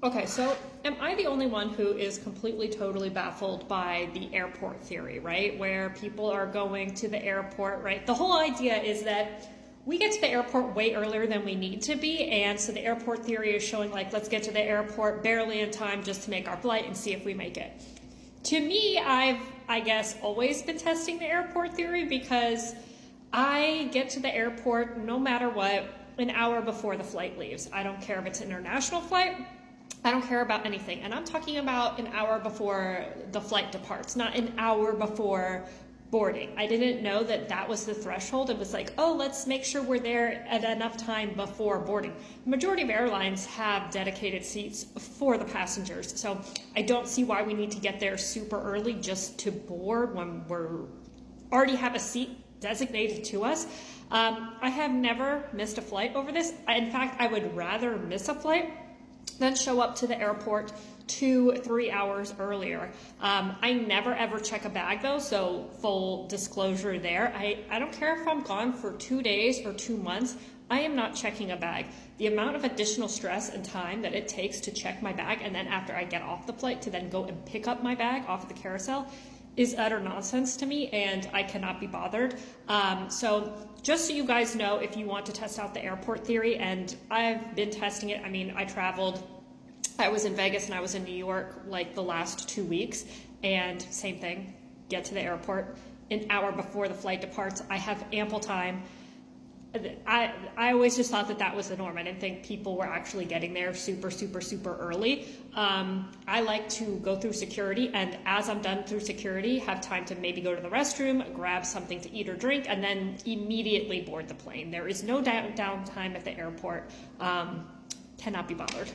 Okay, so am I the only one who is completely, totally baffled by the airport theory, right? Where people are going to the airport, right? The whole idea is that we get to the airport way earlier than we need to be, and so the airport theory is showing like, let's get to the airport barely in time just to make our flight and see if we make it. To me, I guess, always been testing the airport theory because I get to the airport no matter what an hour before the flight leaves. I don't care if it's an international flight. I don't care about anything. And I'm talking about an hour before the flight departs, not an hour before boarding. I didn't know that that was the threshold. It was like, oh, let's make sure we're there at enough time before boarding. The majority of airlines have dedicated seats for the passengers. So I don't see why we need to get there super early just to board when we're already have a seat designated to us. I have never missed a flight over this. In fact, I would rather miss a flight than show up to the airport 2-3 hours earlier. I never ever check a bag though, so full disclosure there. I don't care if I'm gone for 2 days or 2 months, I am not checking a bag. The amount of additional stress and time that it takes to check my bag, and then after I get off the flight to then go and pick up my bag off of the carousel, is utter nonsense to me, and I cannot be bothered. So just so you guys know, if you want to test out the airport theory, and I've been testing it. I mean, I was in Vegas and I was in New York like the last 2 weeks, and same thing, get to the airport an hour before the flight departs. I have ample time. I always just thought that that was the norm. I didn't think people were actually getting there super, super, super early. I like to go through security, and as I'm done through security, have time to maybe go to the restroom, grab something to eat or drink, and then immediately board the plane. There is no downtime at the airport. Cannot be bothered.